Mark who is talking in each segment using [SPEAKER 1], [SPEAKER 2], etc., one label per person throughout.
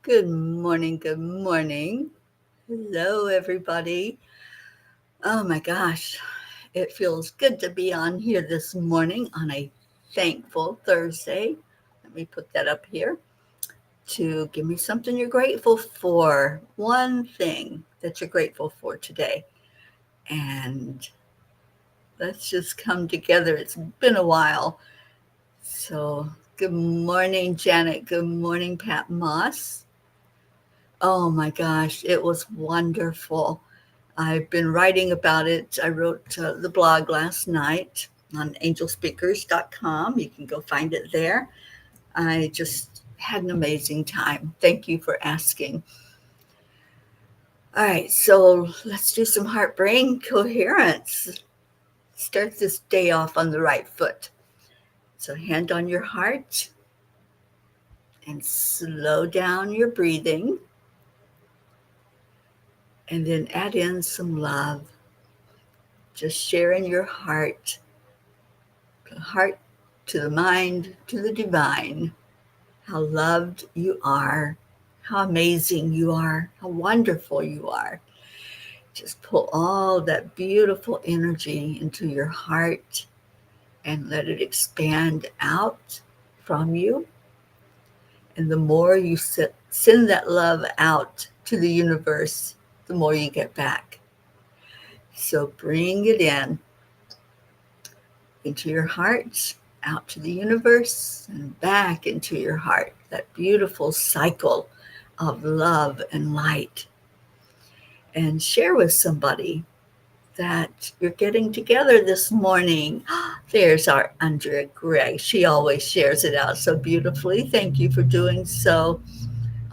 [SPEAKER 1] Good morning. Good morning. Hello, everybody. Oh my gosh, it feels good to be on here this morning on a thankful Thursday. Let me put that up here to give me something you're grateful for. One thing that you're grateful for today. And let's just come together. It's been a while. So, good morning, Janet. Good morning, Pat Moss. Oh my gosh, it was wonderful. I've been writing about it. I wrote the blog last night on angelspeakers.com. You can go find it there. I just had an amazing time. Thank you for asking. All right, so let's do some heart brain coherence. Start this day off on the right foot. So, hand on your heart and slow down your breathing. And then add in some love. Just sharing your heart to the mind, to the divine, how loved you are, how amazing you are, how wonderful you are. Just pull all that beautiful energy into your heart and let it expand out from you. And the more you send that love out to the universe, the more you get back. So bring it in into your heart, out to the universe, and back into your heart. That beautiful cycle of love and light. And share with somebody that you're getting together this morning. There's our Andrea Gray. She always shares it out so beautifully. Thank you for doing so.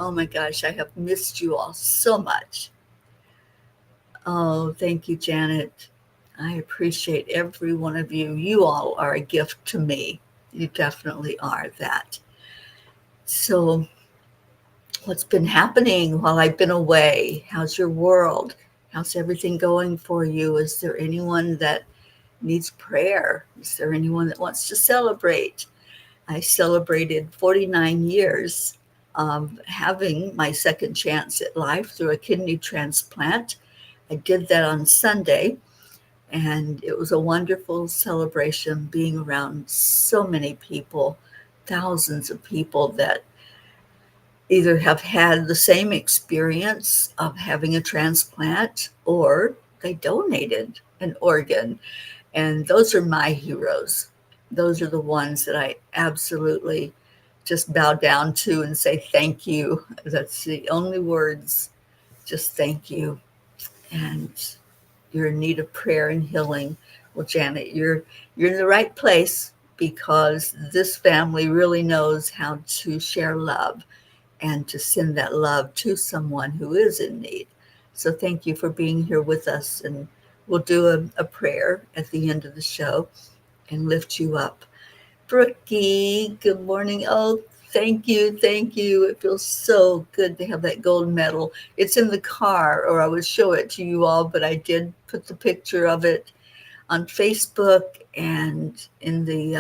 [SPEAKER 1] Oh my gosh, I have missed you all so much. Oh, thank you, Janet. I appreciate every one of you. You all are a gift to me. You definitely are that. So, what's been happening while I've been away? How's your world? How's everything going for you? Is there anyone that needs prayer? Is there anyone that wants to celebrate? I celebrated 49 years of having my second chance at life through a kidney transplant. I did that on Sunday. And it was a wonderful celebration being around so many people, thousands of people that either have had the same experience of having a transplant or they donated an organ. And those are my heroes. Those are the ones that I absolutely just bow down to and say thank you. That's the only words, just thank you. And you're in need of prayer and healing. Well, Janet, you're in the right place because this family really knows how to share love and to send that love to someone who is in need. So thank you for being here with us, and we'll do a prayer at the end of the show and lift you up. Brookie, good morning. Oh, thank you. Thank you. It feels so good to have that gold medal. It's in the car, or I would show it to you all, but I did put the picture of it on Facebook and in the,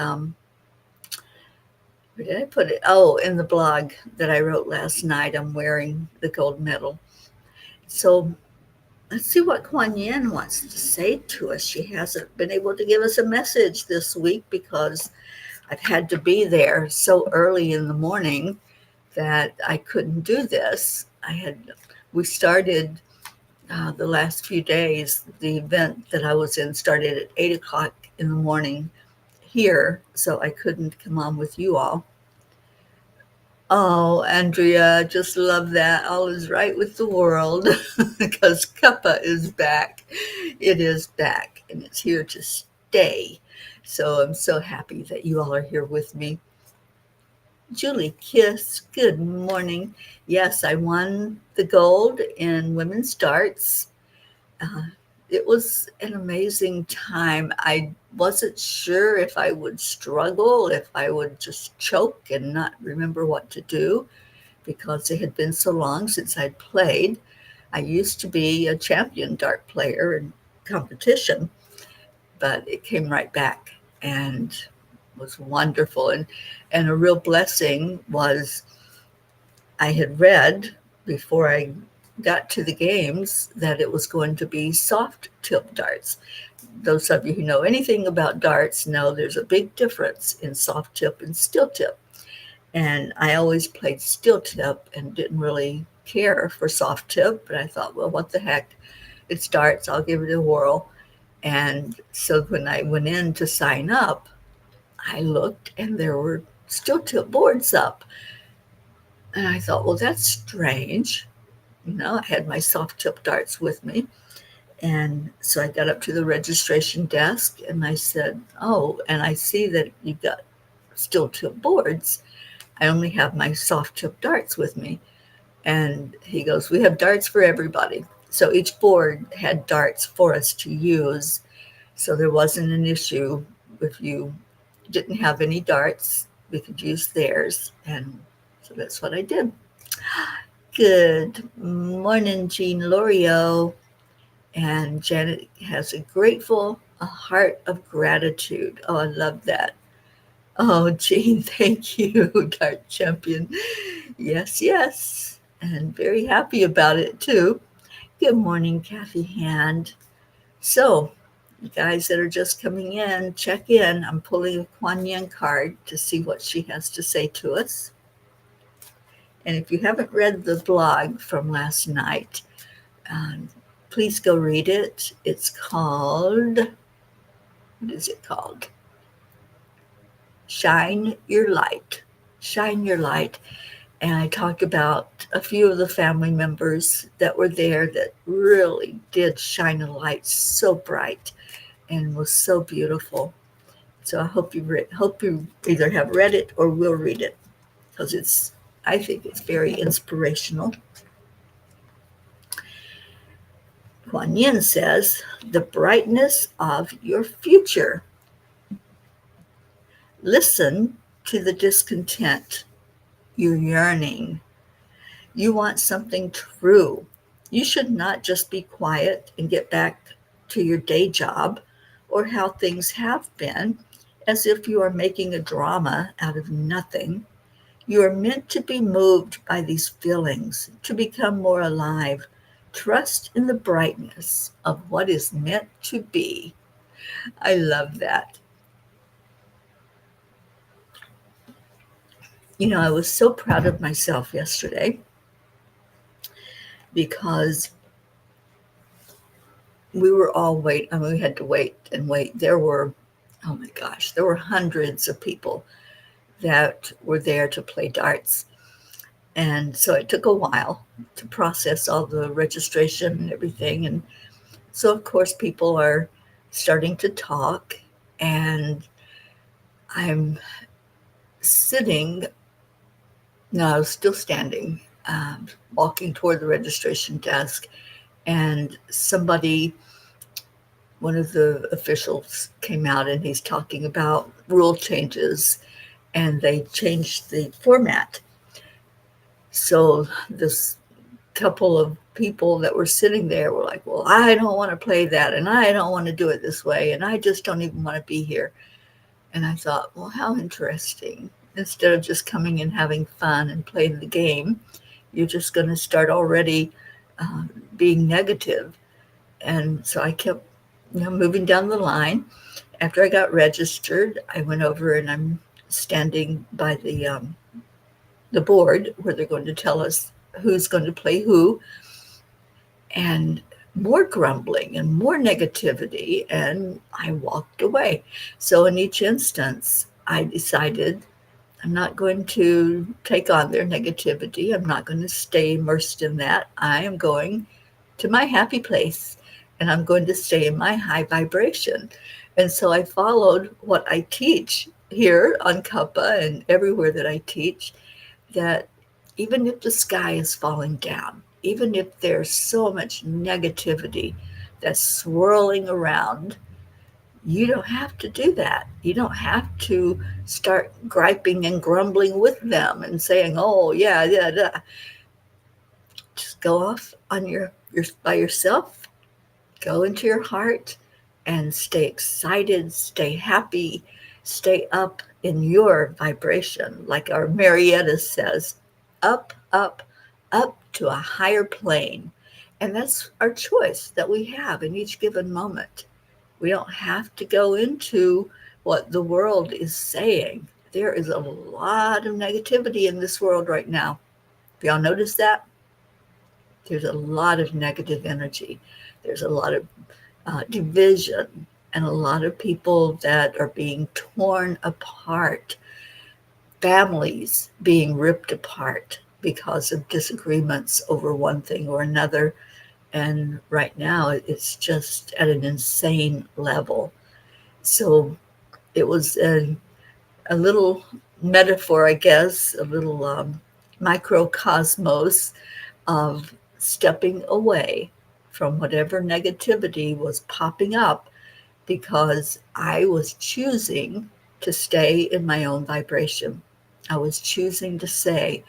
[SPEAKER 1] where did I put it? Oh, in the blog that I wrote last night. I'm wearing the gold medal. So let's see what Kuan Yin wants to say to us. She hasn't been able to give us a message this week because I've had to be there so early in the morning that I couldn't do this. We started the last few days, the event that I was in started at 8 o'clock in the morning here, so I couldn't come on with you all. Oh, Andrea, just love that. All is right with the world because Cuppa is back. It is back and it's here to stay. So I'm so happy that you all are here with me. Julie Kiss, good morning. Yes, I won the gold in women's darts. Uh, it was an amazing time. I wasn't sure if I would struggle, if I would just choke and not remember what to do because it had been so long since I'd played. I used to be a champion dart player in competition, but it came right back and was wonderful. And a real blessing was I had read before I got to the games that it was going to be soft tip darts. Those of you who know anything about darts know there's a big difference in soft tip and steel tip. And I always played steel tip and didn't really care for soft tip, but I thought, well, what the heck? It's darts, I'll give it a whirl. And so when I went in to sign up, I looked and there were steel tip boards up. And I thought, well, that's strange. I had my soft tip darts with me. And so I got up to the registration desk and I said, oh, and I see that you've got steel tip boards. I only have my soft tip darts with me. And he goes, we have darts for everybody. So each board had darts for us to use. So there wasn't an issue if you didn't have any darts, we could use theirs. And so that's what I did. Good morning, Jean Lorio. And Janet has a heart of gratitude. Oh, I love that. Oh, Jean, thank you, Dart Champion. Yes, yes. And very happy about it, too. Good morning, Kathy Hand. So, you guys that are just coming in, check in. I'm pulling a Kuan Yin card to see what she has to say to us. And if you haven't read the blog from last night, please go read it. It's called, what is it called? Shine Your Light. Shine Your Light. And I talked about a few of the family members that were there that really did shine a light so bright and was so beautiful. So I hope you either have read it or will read it, because I think it's very inspirational. Kuan Yin says, the brightness of your future. Listen to the discontent, your yearning. You want something true. You should not just be quiet and get back to your day job or how things have been, as if you are making a drama out of nothing. You are meant to be moved by these feelings, to become more alive. Trust in the brightness of what is meant to be. I love that. I was so proud of myself yesterday because we were all we had to wait and wait. Oh my gosh, there were hundreds of people that were there to play darts. And so it took a while to process all the registration and everything. And so, of course, people are starting to talk, and I'm sitting, no, I was still standing, walking toward the registration desk, and one of the officials came out and he's talking about rule changes, and they changed the format. So this couple of people that were sitting there were like, well, I don't want to play that, and I don't want to do it this way, and I just don't even want to be here. And I thought, well, how interesting. Instead of just coming and having fun and playing the game, you're just going to start already being negative. And so I kept moving down the line. After I got registered, I went over and I'm standing by the board where they're going to tell us who's going to play who, and more grumbling and more negativity, and I walked away. So in each instance, I decided I'm not going to take on their negativity. I'm not going to stay immersed in that. I am going to my happy place, and I'm going to stay in my high vibration. And so I followed what I teach here on Cuppa and everywhere that I teach, that even if the sky is falling down, even if there's so much negativity that's swirling around, you don't have to do that. You don't have to start griping and grumbling with them and saying, oh, yeah, yeah, yeah. Just go off on your by yourself, go into your heart and stay excited, stay happy, stay up in your vibration. Like our Marietta says, up, up, up to a higher plane. And that's our choice that we have in each given moment. We don't have to go into what the world is saying. There is a lot of negativity in this world right now. Have y'all noticed that? There's a lot of negative energy. There's a lot of division and a lot of people that are being torn apart, families being ripped apart because of disagreements over one thing or another. And right now, it's just at an insane level. So it was a little metaphor, I guess, a little microcosmos of stepping away from whatever negativity was popping up because I was choosing to stay in my own vibration. I was choosing to say,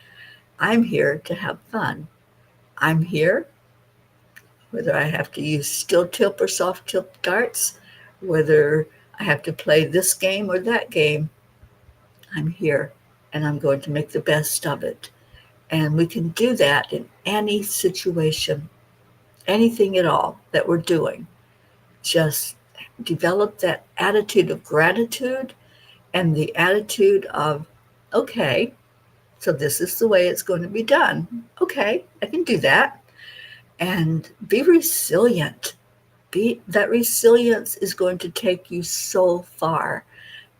[SPEAKER 1] I'm here to have fun. I'm here, whether I have to use still tip or soft tip darts, whether I have to play this game or that game, I'm here and I'm going to make the best of it. And we can do that in any situation, anything at all that we're doing. Just develop that attitude of gratitude and the attitude of, okay, so this is the way it's going to be done. Okay, I can do that. And be resilient. That resilience is going to take you so far,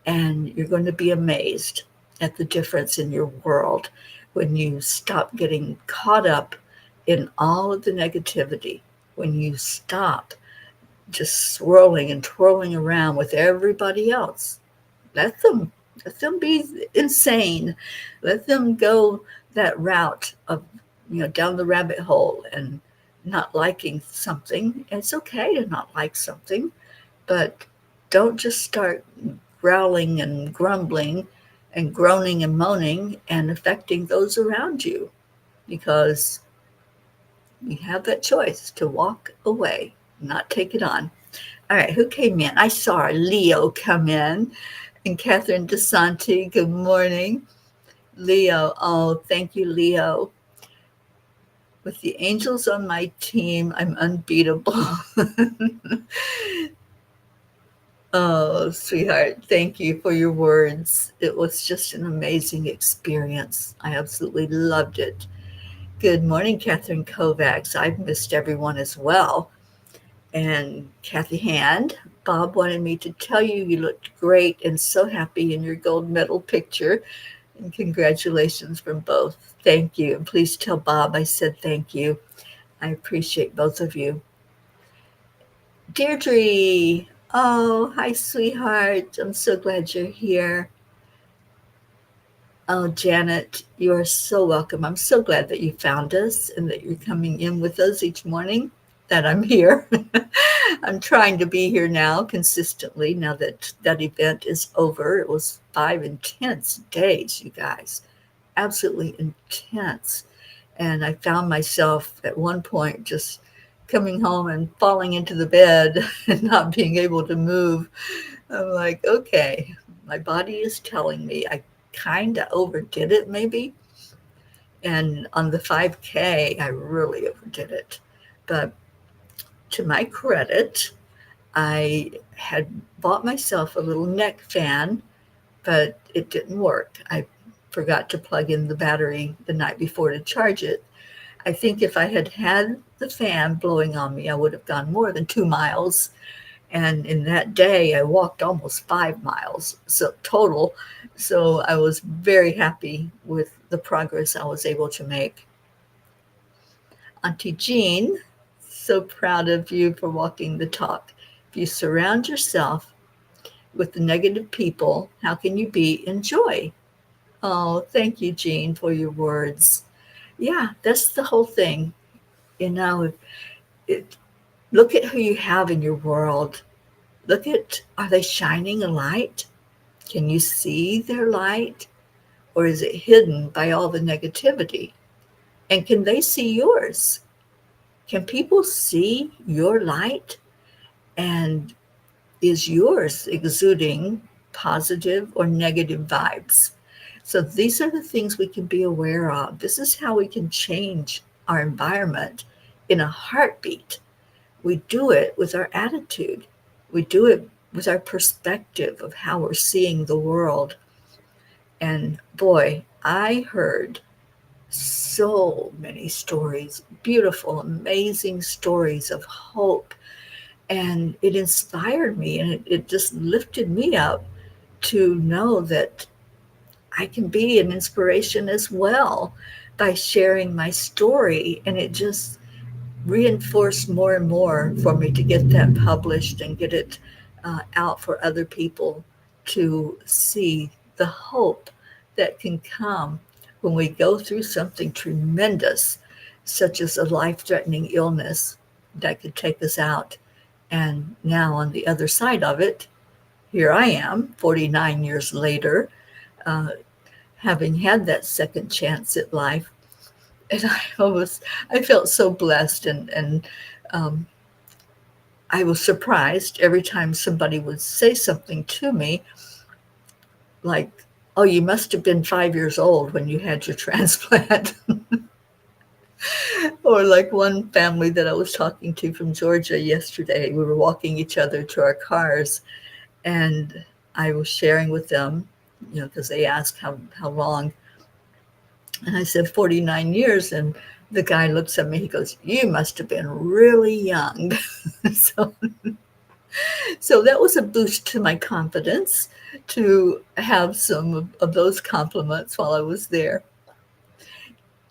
[SPEAKER 1] and you're going to be amazed at the difference in your world when you stop getting caught up in all of the negativity, when you stop just swirling and twirling around with everybody else. Let them let them be insane. Let them go that route of down the rabbit hole and not liking something. It's okay to not like something, but don't just start growling and grumbling and groaning and moaning and affecting those around you, because you have that choice to walk away, not take it on. All right, who came in? I saw Leo come in, and Catherine DeSanti. Good morning, Leo. Oh, thank you, Leo. With the angels on my team, I'm unbeatable. Oh, sweetheart, thank you for your words. It was just an amazing experience. I absolutely loved it. Good morning, Catherine Kovacs. I've missed everyone as well. And Kathy Hand, Bob wanted me to tell you you looked great and so happy in your gold medal picture. And congratulations from both. Thank you. And please tell Bob I said thank you. I appreciate both of you. Deirdre, oh, hi, sweetheart. I'm so glad you're here. Oh, Janet, you are so welcome. I'm so glad that you found us and that you're coming in with us each morning, that I'm here. I'm trying to be here now consistently now that that event is over. It was 5 intense days, you guys, absolutely intense. And I found myself at one point just coming home and falling into the bed and not being able to move. I'm like, okay, my body is telling me I kind of overdid it maybe. And on the 5K, I really overdid it. But to my credit, I had bought myself a little neck fan, but it didn't work. I forgot to plug in the battery the night before to charge it. I think if I had had the fan blowing on me, I would have gone more than 2 miles. And in that day, I walked almost 5 miles, so total. So I was very happy with the progress I was able to make. Auntie Jean, so proud of you for walking the talk. If you surround yourself with the negative people, how can you be in joy? Oh, thank you, Jean, for your words. Yeah, that's the whole thing. You know, it, look at who you have in your world. Look at, are they shining a light? Can you see their light? Or is it hidden by all the negativity? And can they see yours? Can people see your light? And is yours exuding positive or negative vibes? So these are the things we can be aware of. This is how we can change our environment in a heartbeat. We do it with our attitude. We do it with our perspective of how we're seeing the world. And boy, I heard so many stories, beautiful, amazing stories of hope. And it inspired me, and it just lifted me up to know that I can be an inspiration as well by sharing my story. And it just reinforced more and more for me to get that published and get it out for other people to see the hope that can come when we go through something tremendous, such as a life threatening illness that could take us out. And now, on the other side of it, here I am, 49 years later, uh, having had that second chance at life. And I felt so blessed, and um, I was surprised every time somebody would say something to me like, "Oh, you must have been 5 years old when you had your transplant." Or like one family that I was talking to from Georgia yesterday, we were walking each other to our cars, and I was sharing with them, because they asked how long. And I said 49 years. And the guy looks at me, he goes, "You must have been really young." so, so that was a boost to my confidence to have some of those compliments while I was there.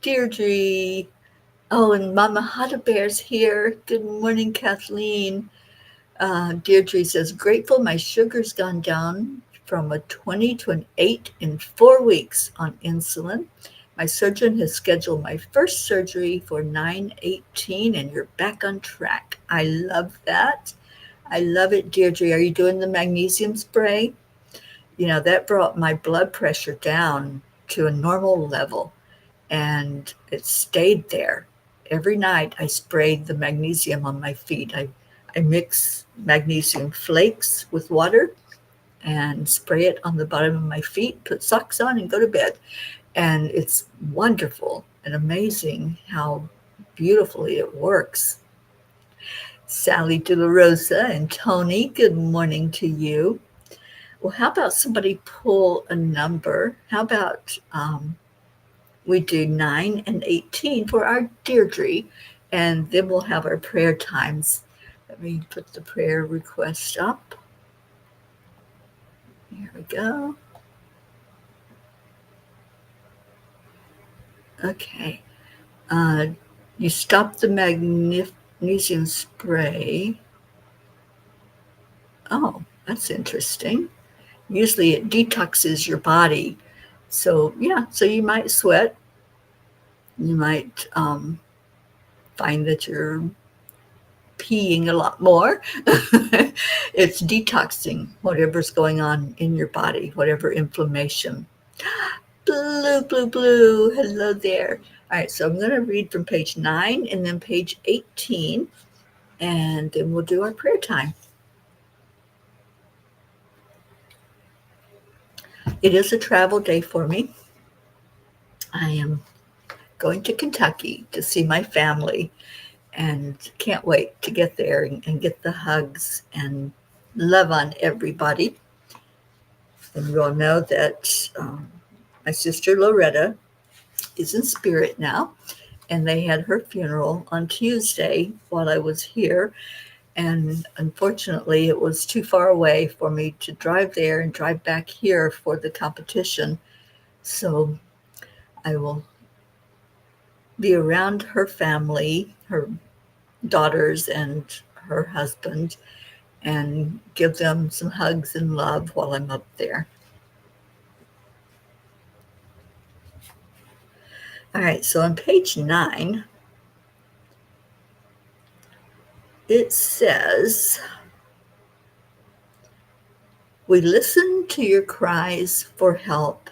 [SPEAKER 1] Deirdre, oh, and Mama Hada Bear's here. Good morning, Kathleen. Deirdre says, grateful my sugar's gone down from a 20 to an 8 in 4 weeks on insulin. My surgeon has scheduled my first surgery for 9/18, and you're back on track. I love that. I love it, Deirdre. Are you doing the magnesium spray? That brought my blood pressure down to a normal level, and it stayed there. Every night I sprayed the magnesium on my feet. I mix magnesium flakes with water and spray it on the bottom of my feet, put socks on, and go to bed. And it's wonderful and amazing how beautifully it works. Sally De La Rosa and Tony, good morning to you. Well, how about somebody pull a number? How about we do 9 and 18 for our Deirdre, and then we'll have our prayer times. Let me put the prayer request up. Here we go. Okay. You stop the magnesium spray. Oh, that's interesting. Usually it detoxes your body. So, yeah, so you might sweat. You might find that you're peeing a lot more. It's detoxing whatever's going on in your body, whatever inflammation. Blue, blue, blue. Hello there. All right, so I'm going to read from page 9 and then page 18, and then we'll do our prayer time. It is a travel day for me. I am going to Kentucky to see my family, and can't wait to get there and get the hugs and love on everybody. And you all know that my sister Loretta is in spirit now, and they had her funeral on Tuesday while I was here. And unfortunately, it was too far away for me to drive there and drive back here for the competition. So I will be around her family, her daughters and her husband, and give them some hugs and love while I'm up there. All right, so on page 9, it says, we listen to your cries for help,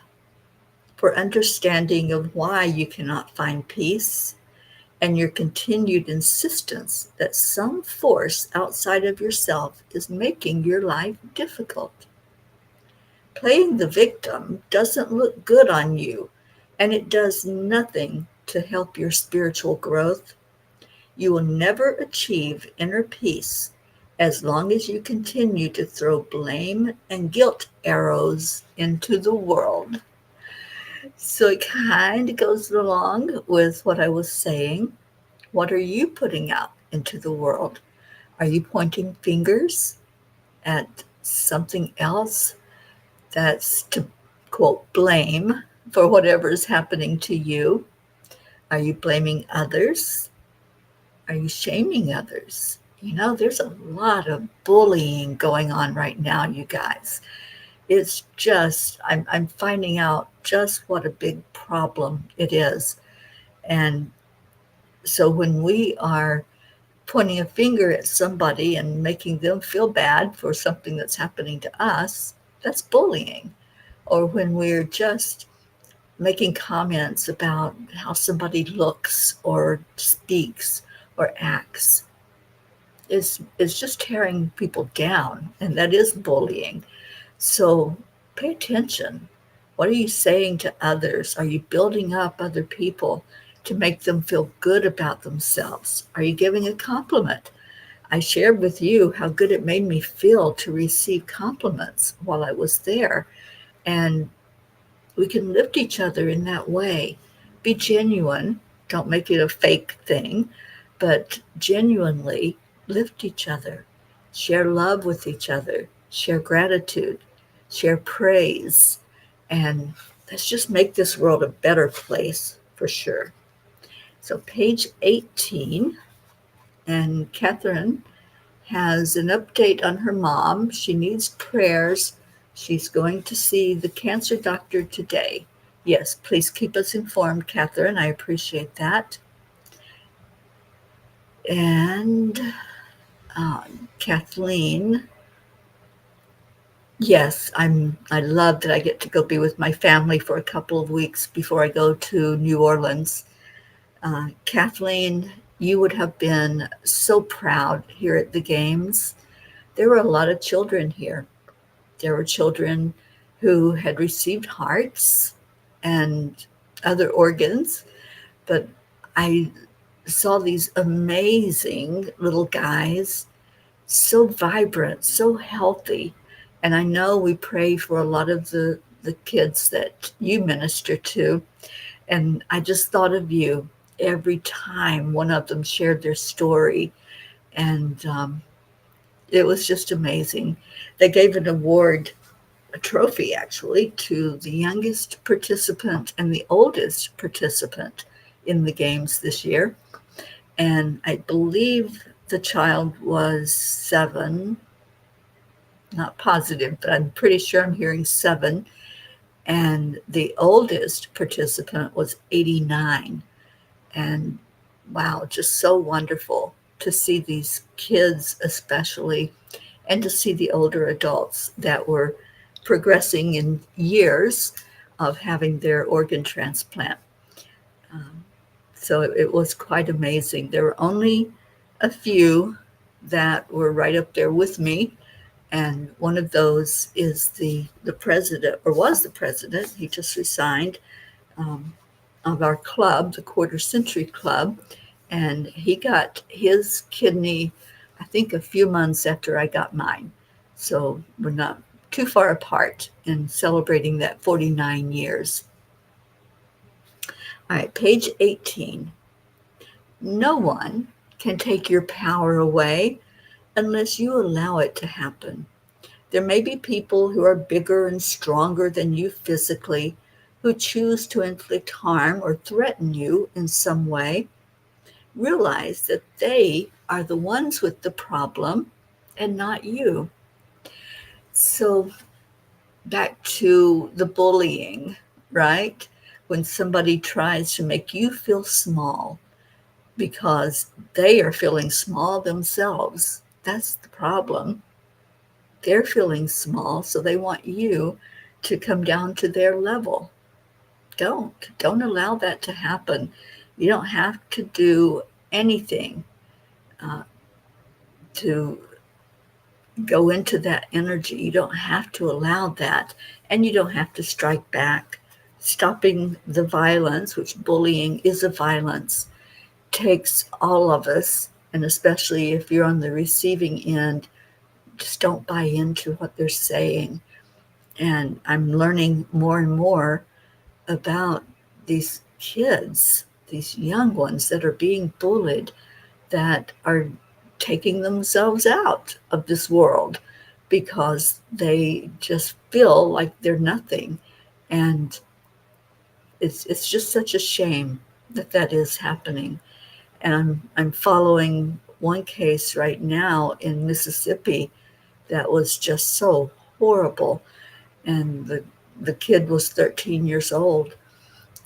[SPEAKER 1] for understanding of why you cannot find peace, and your continued insistence that some force outside of yourself is making your life difficult. Playing the victim doesn't look good on you, and it does nothing to help your spiritual growth. You will never achieve inner peace as long as you continue to throw blame and guilt arrows into the world. So it kind of goes along with what I was saying. What are you putting out into the world? Are you pointing fingers at something else that's to quote blame for whatever is happening to you? Are you blaming others? Are you shaming others? There's a lot of bullying going on right now, you guys. It's just, I'm finding out just what a big problem it is. And so when we are pointing a finger at somebody and making them feel bad for something that's happening to us, that's bullying. Or when we're just making comments about how somebody looks or speaks or acts, is just tearing people down, and that is bullying. So pay attention. What are you saying to others? Are you building up other people to make them feel good about themselves? Are you giving a compliment? I shared with you how good it made me feel to receive compliments while I was there. And we can lift each other in that way. Be genuine. Don't make it a fake thing, but genuinely lift each other. Share love with each other. Share gratitude. Share praise. And let's just make this world a better place for sure. So, page 18, and Catherine has an update on her mom. She needs prayers. She's going to see the cancer doctor today. Yes, please keep us informed, Catherine. I appreciate that. And Kathleen, yes, I love that I get to go be with my family for a couple of weeks before I go to New Orleans. Kathleen, you would have been so proud here at the games. There were a lot of children here. There were children who had received hearts and other organs, but I saw these amazing little guys, so vibrant, so healthy. And I know we pray for a lot of the kids that you minister to. And I just thought of you every time one of them shared their story. And it was just amazing. They gave an award, a trophy actually, to the youngest participant and the oldest participant in the games this year. And I believe the child was 7, not positive, but I'm pretty sure I'm hearing 7. And the oldest participant was 89. And wow, just so wonderful to see these kids, especially, and to see the older adults that were progressing in years of having their organ transplant. Um, so it was quite amazing. There were only a few that were right up there with me. And one of those is the president, or was the president, he just resigned, um, of our club, the Quarter Century Club. And he got his kidney, I think, a few months after I got mine. So we're not too far apart in celebrating that 49 years. All right, page 18. No one can take your power away unless you allow it to happen. There may be people who are bigger and stronger than you physically who choose to inflict harm or threaten you in some way. Realize that they are the ones with the problem and not you. So, back to the bullying, right? When somebody tries to make you feel small because they are feeling small themselves, that's the problem. They're feeling small, so they want you to come down to their level. Don't allow that to happen. You don't have to do anything uh, to go into that energy. You don't have to allow that, and you don't have to strike back. Stopping the violence, which bullying is a violence, takes all of us, and especially if you're on the receiving end, just don't buy into what they're saying. And I'm learning more and more about these kids, these young ones that are being bullied, that are taking themselves out of this world because they just feel like they're nothing. And it's just such a shame that that is happening. And I'm following one case right now in Mississippi that was just so horrible. And the kid was 13 years old,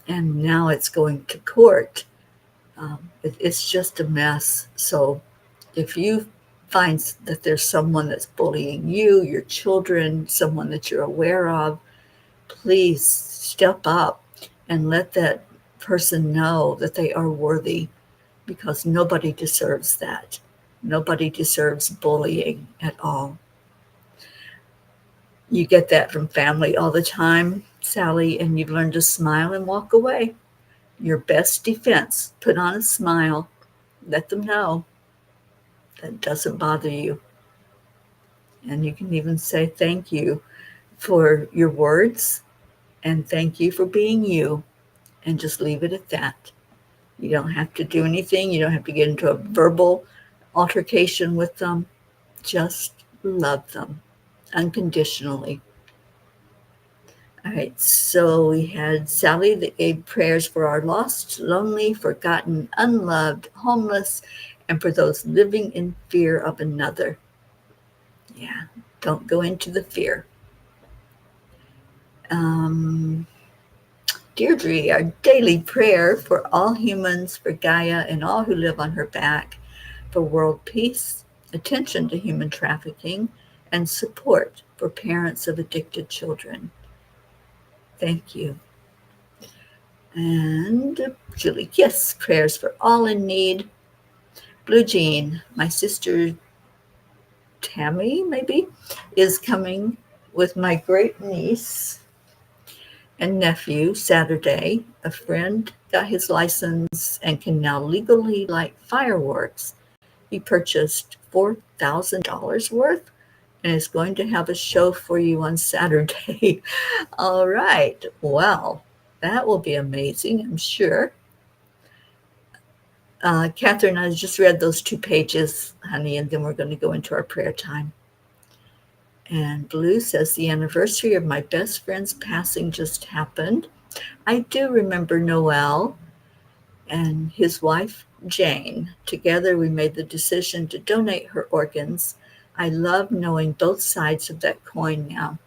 [SPEAKER 1] and now it's going to court. It's just a mess. So if you find that there's someone that's bullying you, your children, someone that you're aware of, please step up and let that person know that they are worthy, because nobody deserves that. Nobody deserves bullying at all. You get that from family all the time, Sally, and you've learned to smile and walk away. Your best defense, put on a smile, let them know that doesn't bother you. And you can even say thank you for your words and thank you for being you, and just leave it at that. You don't have to do anything. You don't have to get into a verbal altercation with them. Just love them unconditionally. All right, so we had Sally that gave prayers for our lost, lonely, forgotten, unloved, homeless, and for those living in fear of another. Yeah, don't go into the fear. Um, Deirdre, our daily prayer for all humans, for Gaia and all who live on her back, for world peace, attention to human trafficking, and support for parents of addicted children. Thank you. And Julie, yes, prayers for all in need. Blue Jean, my sister Tammy, maybe, is coming with my great niece and nephew Saturday. A friend got his license and can now legally light fireworks. He purchased $4,000 worth and is going to have a show for you on Saturday. All right. Well, that will be amazing, I'm sure. Catherine, I just read those 2 pages, honey, and then we're going to go into our prayer time. And Blue says, the anniversary of my best friend's passing just happened. I do remember Noel and his wife, Jane. Together, we made the decision to donate her organs. I love knowing both sides of that coin now.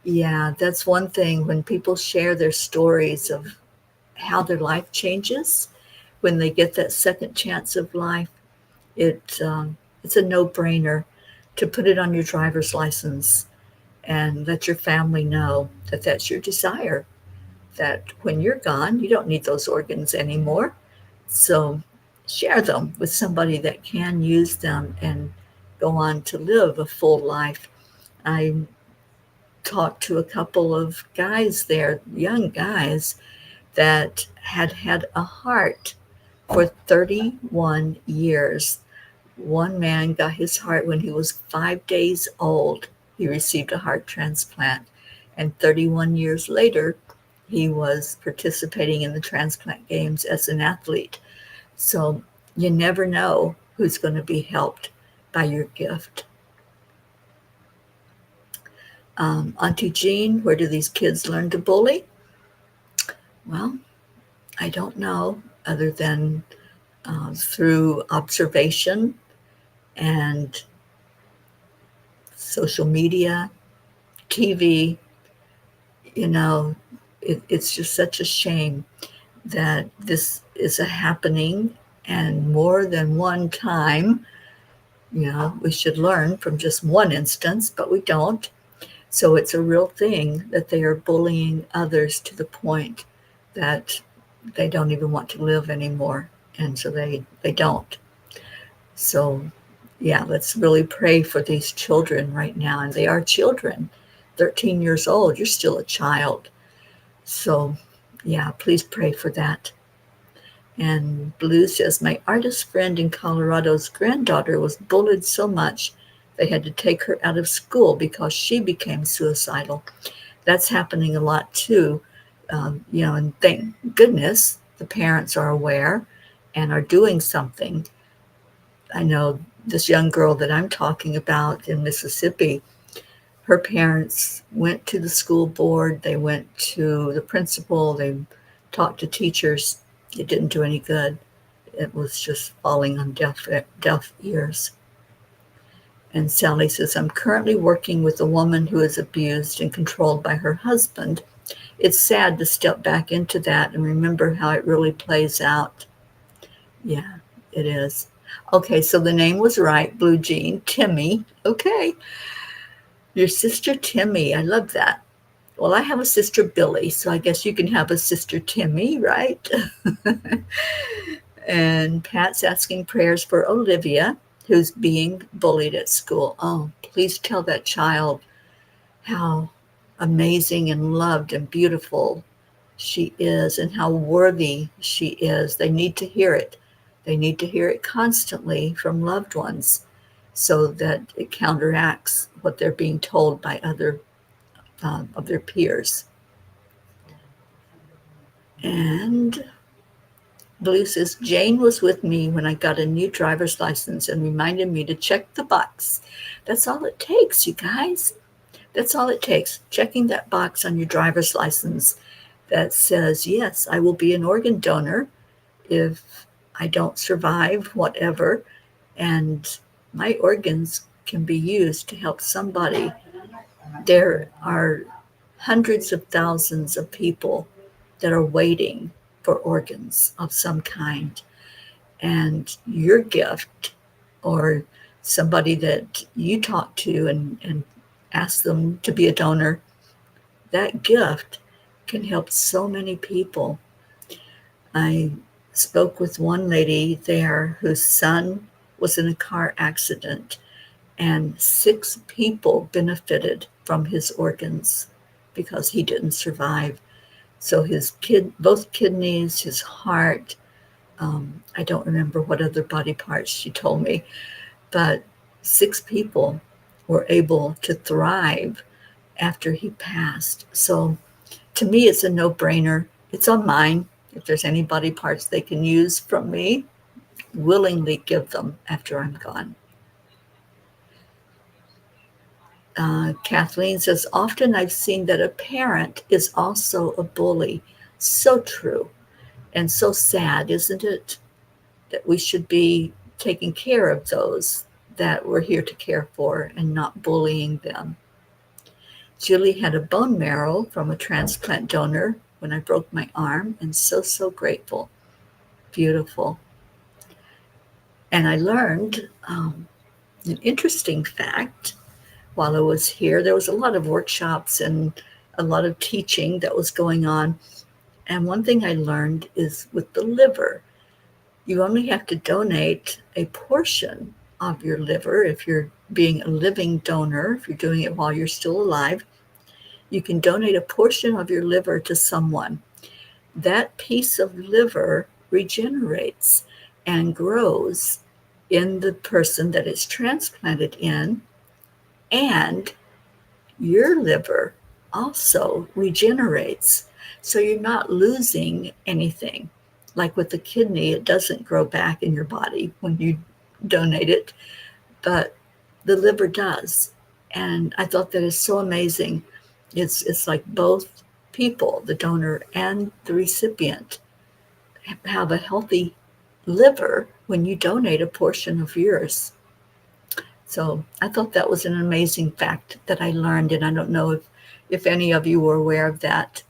[SPEAKER 1] Yeah, that's one thing when people share their stories of how their life changes when they get that second chance of life. It's a no-brainer to put it on your driver's license and let your family know that that's your desire, that when you're gone, you don't need those organs anymore. So share them with somebody that can use them and go on to live a full life. I talked to a couple of guys there, young guys, that had a heart for 31 years. One man got his heart when he was 5 days old. He received a heart transplant. And 31 years later, he was participating in the transplant games as an athlete. So you never know who's going to be helped by your gift. Auntie Jean, where do these kids learn to bully? Well, I don't know, other than through observation and social media, TV. You know, it's just such a shame that this is a happening, and more than one time. We should learn from just one instance, but we don't. So it's a real thing that they are bullying others to the point that they don't even want to live anymore. And so they don't. So Yeah, let's really pray for these children right now. And they are children, 13 years old. You're still a child. So, yeah, please pray for that. And Blue says, my artist friend in Colorado's granddaughter was bullied so much they had to take her out of school because she became suicidal. That's happening a lot too. And thank goodness the parents are aware and are doing something. I know this young girl that I'm talking about in Mississippi, her parents went to the school board, they went to the principal, they talked to teachers. It didn't do any good. It was just falling on deaf ears. And Sally says, I'm currently working with a woman who is abused and controlled by her husband. It's sad to step back into that and remember how it really plays out. Yeah, it is. Okay, so the name was right, Blue Jean, Timmy. Okay, your sister Timmy. I love that. Well, I have a sister Billy, so I guess you can have a sister Timmy, right? And Pat's asking prayers for Olivia, who's being bullied at school. Oh, please tell that child how amazing and loved and beautiful she is and how worthy she is. They need to hear it. They need to hear it constantly from loved ones so that it counteracts what they're being told by other of their peers. And Blue says, Jane was with me when I got a new driver's license and reminded me to check the box. That's all it takes, you guys. That's all it takes. Checking that box on your driver's license that says, yes, I will be an organ donor if I don't survive whatever, and my organs can be used to help somebody. There are hundreds of thousands of people that are waiting for organs of some kind. And your gift, or somebody that you talk to and ask them to be a donor, that gift can help so many people. I spoke with one lady there whose son was in a car accident, and 6 people benefited from his organs because he didn't survive. So both kidneys, his heart, I don't remember what other body parts she told me, but 6 people were able to thrive after he passed. So to me, it's a no-brainer. It's on mine. If there's any body parts they can use from me, willingly give them after I'm gone. Kathleen says, often I've seen that a parent is also a bully. So true and so sad, isn't it? That we should be taking care of those that we're here to care for and not bullying them. Julie had a bone marrow from a transplant donor when I broke my arm, and so grateful. Beautiful. And I learned an interesting fact while I was here. There was a lot of workshops and a lot of teaching that was going on. And one thing I learned is with the liver, you only have to donate a portion of your liver if you're being a living donor, if you're doing it while you're still alive. You can donate a portion of your liver to someone. That piece of liver regenerates and grows in the person that it's transplanted in, and your liver also regenerates. So you're not losing anything. Like with the kidney, it doesn't grow back in your body when you donate it, but the liver does. And I thought that is so amazing. It's like both people, the donor and the recipient, have a healthy liver when you donate a portion of yours. So I thought that was an amazing fact that I learned, and I don't know if any of you were aware of that.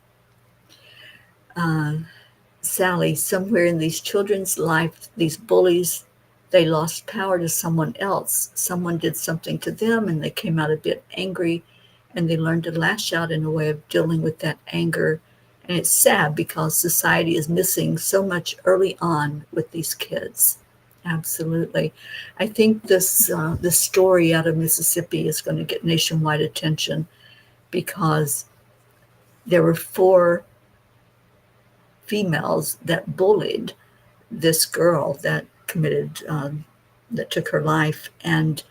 [SPEAKER 1] Sally, somewhere in these children's life, these bullies, they lost power to someone else. Someone did something to them and they came out a bit angry, and they learned to lash out in a way of dealing with that anger. And it's sad because society is missing so much early on with these kids. Absolutely. I think this story out of Mississippi is going to get nationwide attention because there were 4 females that bullied this girl that committed, that took her life, and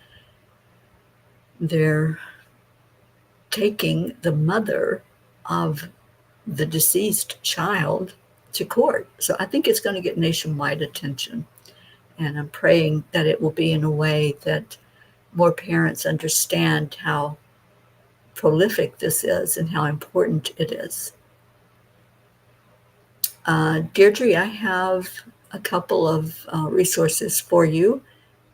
[SPEAKER 1] they're taking the mother of the deceased child to court. So I think it's going to get nationwide attention. And I'm praying that it will be in a way that more parents understand how prolific this is and how important it is. Deirdre, I have a couple of resources for you,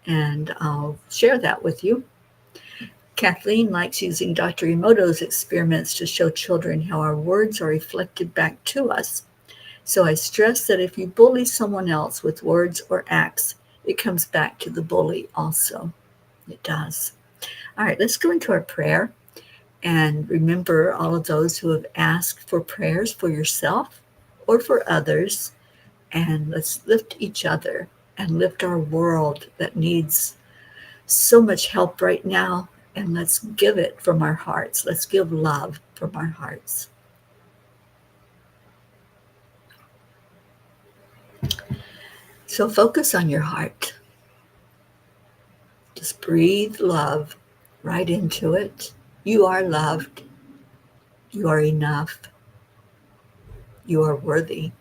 [SPEAKER 1] and I'll share that with you. Kathleen likes using Dr. Emoto's experiments to show children how our words are reflected back to us. So I stress that if you bully someone else with words or acts, it comes back to the bully also. It does. All right, let's go into our prayer. And remember all of those who have asked for prayers for yourself or for others. And let's lift each other and lift our world that needs so much help right now. And let's give it from our hearts. Let's give love from our hearts. So focus on your heart. Just breathe love right into it. You are loved. You are enough. You are worthy.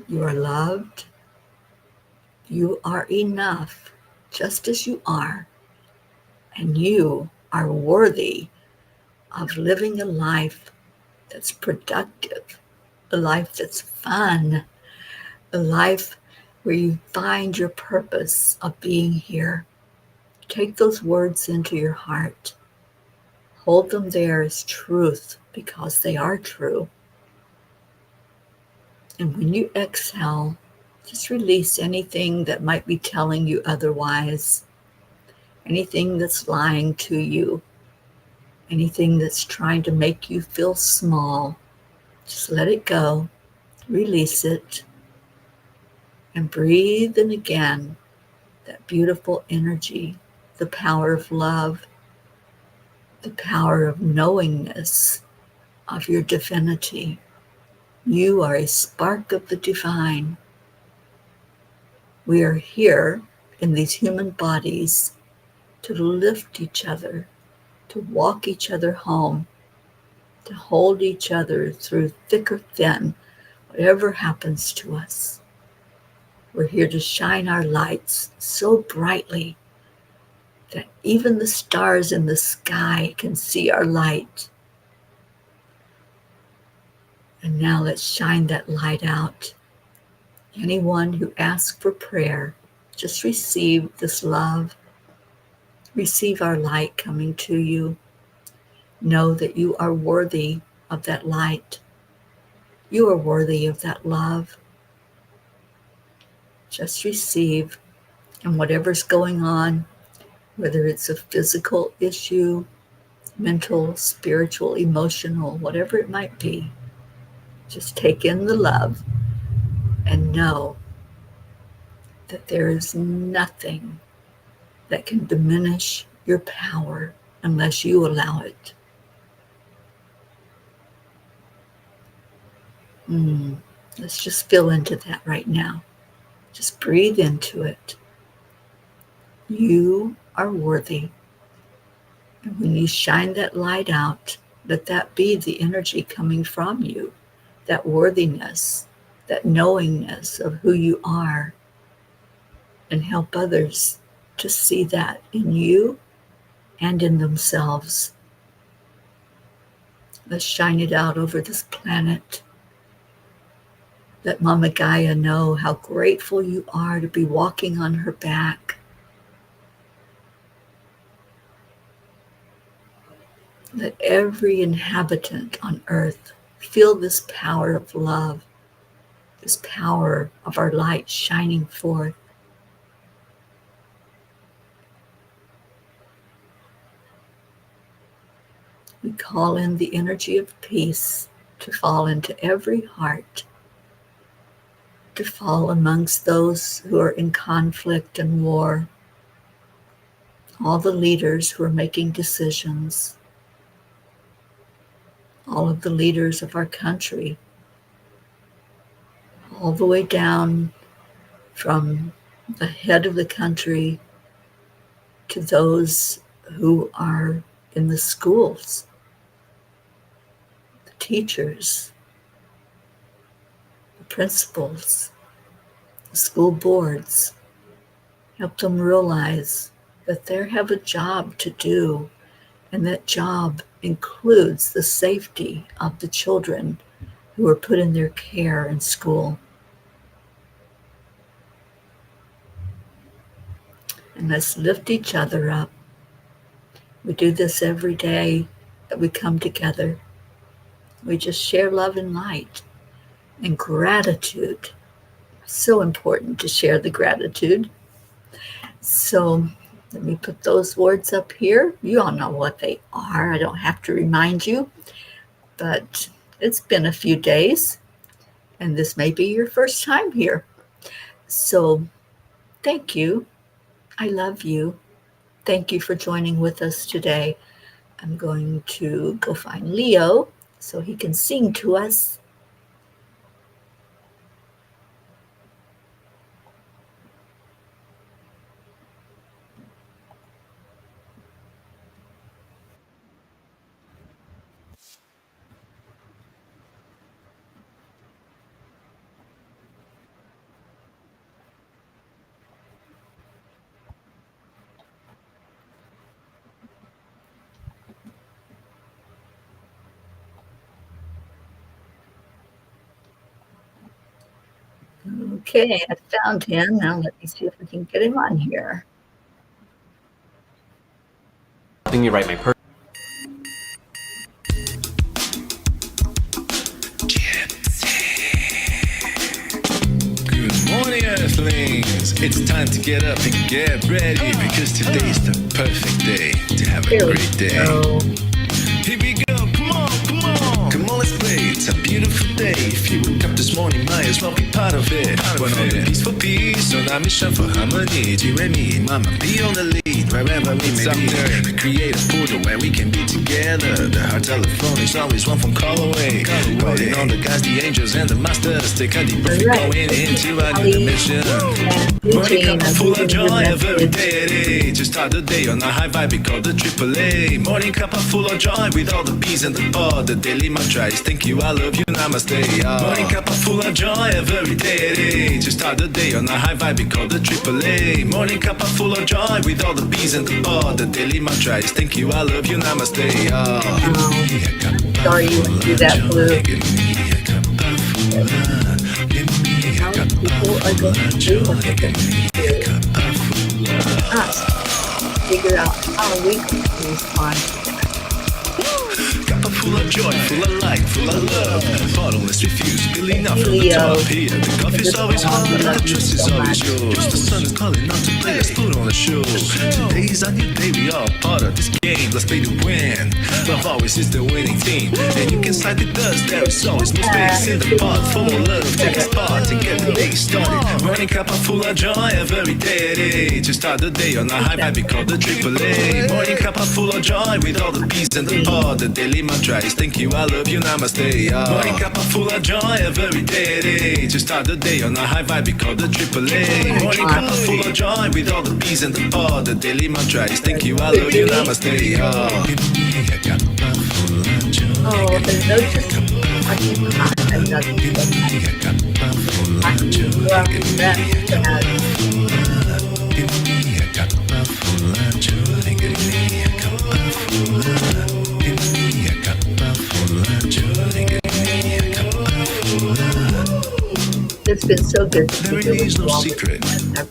[SPEAKER 1] You are loved. You are enough, just as you are. And you are worthy of living a life that's productive, a life that's fun, a life where you find your purpose of being here. Take those words into your heart. Hold them there as truth because they are true. And when you exhale, just release anything that might be telling you otherwise, anything that's lying to you, anything that's trying to make you feel small. Just let it go, release it, and breathe in again that beautiful energy, the power of love, the power of knowingness of your divinity. You are a spark of the divine. We are here in these human bodies to lift each other, to walk each other home, to hold each other through thick or thin, whatever happens to us. We're here to shine our lights so brightly that even the stars in the sky can see our light. And now let's shine that light out. Anyone who asks for prayer, just receive this love. Receive our light coming to you. Know that you are worthy of that light. You are worthy of that love. Just receive. And whatever's going on, whether it's a physical issue, mental, spiritual, emotional, whatever it might be, just take in the love and know that there is nothing that can diminish your power unless you allow it. Let's just feel into that right now. Just breathe into it. You are worthy. And when you shine that light out, let that be the energy coming from you, that worthiness, that knowingness of who you are, and help others to see that in you and in themselves. Let's shine it out over this planet. Let Mama Gaia know how grateful you are to be walking on her back. Let every inhabitant on earth feel this power of love, this power of our light shining forth. We call in the energy of peace to fall into every heart. to fall amongst those who are in conflict and war, all the leaders who are making decisions, all of the leaders of our country, all the way down from the head of the country to those who are in the schools, the teachers, the principals, the school boards. Help them realize that they have a job to do, and that job includes the safety of the children who are put in their care in school. And let's lift each other up. We do this every day that we come together. We just share love and light and gratitude. So important to share the gratitude. So let me put those words up here. You all know what they are. I don't have to remind you, but it's been a few days, and this may be your first time here. So thank you. I love you. Thank you for joining with us today. I'm going to go find Leo so he can sing to us. Okay, I found him. Now let me see if we can get him on here.
[SPEAKER 2] Helping me write my
[SPEAKER 3] Good morning, Earthlings. It's time to get up and get ready because today's the perfect day to have a great day. Here we go, come on, come on. Come on, let's play. It's a beautiful day. If you woke up this morning, might as well be part of it. We're on the peaceful peace, on our mission for harmony. You and me, mama, be on the lead wherever we may be. We create a portal where we can be together. The heart telephone is always one phone call away. Calling on the guys, the angels, and the masters. Take a deep breath, going into our new dimension. Morning cup full of joy every day. To start the day on a high vibe, we call the AAA. Morning cup full of joy with all the peas and the pod. The daily mantra is thank you, I love you, namaste. Morning cup full of joy every day. To start the day on a high vibe, we call the AAA. Morning cup full of joy with all the peas and the pod. The daily mantra is thank you, I love you, namaste.
[SPEAKER 1] Sorry you went through that blue. How people are going to do what they're going to do. Us figure out how we can respond to that.
[SPEAKER 3] Cup full of joy, full of light, full of love. Bottomless refuse, spilling out from the top here. The coffee's always hot, the trust is always yours. The sun is calling out to play, let's put on a show. Today's a new day, we all part of this game. Let's play to win. Love always is the winning team. And you can side with us, there is always more space in the pot. For more love, take a spot to get the day started. Morning cup full of joy every day. To start the day on a high vibe, we call the AAA. Morning cup full of joy with all the peas and the pod. The daily mantra is thank you, I love you, namaste. Morning cup full of joy every day. To start the day on a high vibe, we call the AAA. Morning cup full of joy with all the peas and the pod. The daily mantra is thank you, I love you, namaste.
[SPEAKER 1] Oh, there's no just I'm It's been so good to be
[SPEAKER 3] There is no secret.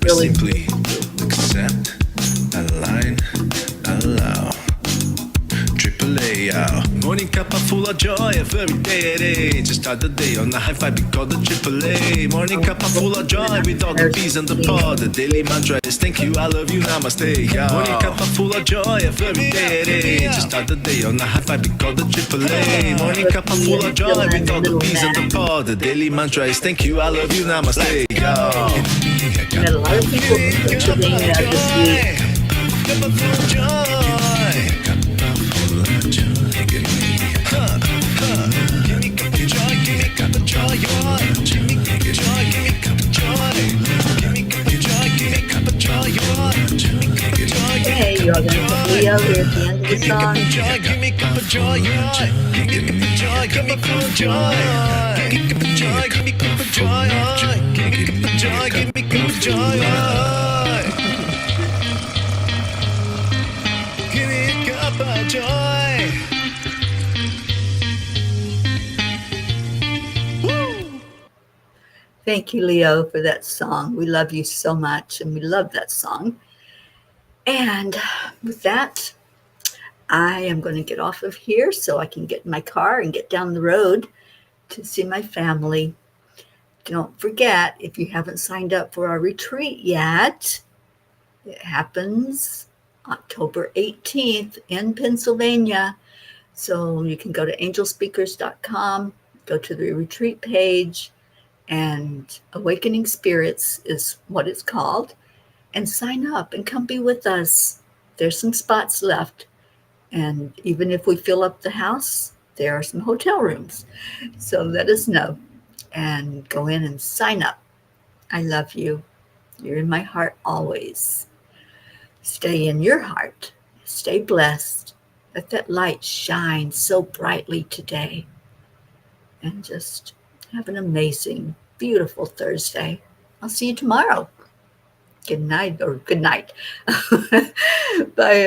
[SPEAKER 1] Really
[SPEAKER 3] Simply accept, align, allow. AAA, morning cup full of joy every day at 8. Just start the day on a high five, we call the AAA. Morning cuppa full of joy with all the P's and the pod. The daily mantra is thank you, I love you, namaste. Yeah. Morning cuppa full of joy every day at 8. Just start the day on a high five, we call the AAA. Morning cuppa full of joy with all the P's and the pod. The daily mantra is thank you, I love you, namaste. Yeah.
[SPEAKER 1] Met a lot of people from Pennsylvania this week.
[SPEAKER 3] Cuppa full of joy. Cuppa full of joy. Give me cup of joy, give me cup of joy, give me cup of joy, give me cup of joy, give me cup of joy, give me cup of joy, give me cup of joy.
[SPEAKER 1] Hey, you're going to put Leo here at the end of the song.
[SPEAKER 3] Give me cup of joy, give me cup of joy, give me cup of joy, give me cup of joy, give me cup of joy, give me cup of joy, give me cup of joy, give me cup of joy.
[SPEAKER 1] Thank you, Leo, for that song. We love you so much, and we love that song. And with that, I am going to get off of here so I can get in my car and get down the road to see my family. Don't forget, if you haven't signed up for our retreat yet, it happens October 18th in Pennsylvania. So you can go to angelspeakers.com, go to the retreat page, and Awakening Spirits is what it's called, and sign up and come be with us. There's some spots left, and even if we fill up the house, there are some hotel rooms. So let us know and go in and sign up. I love you. You're in my heart always. Stay in your heart. Stay blessed. Let that light shine so brightly today, and just have an amazing, beautiful Thursday. I'll see you tomorrow. Good night, or good night. Bye.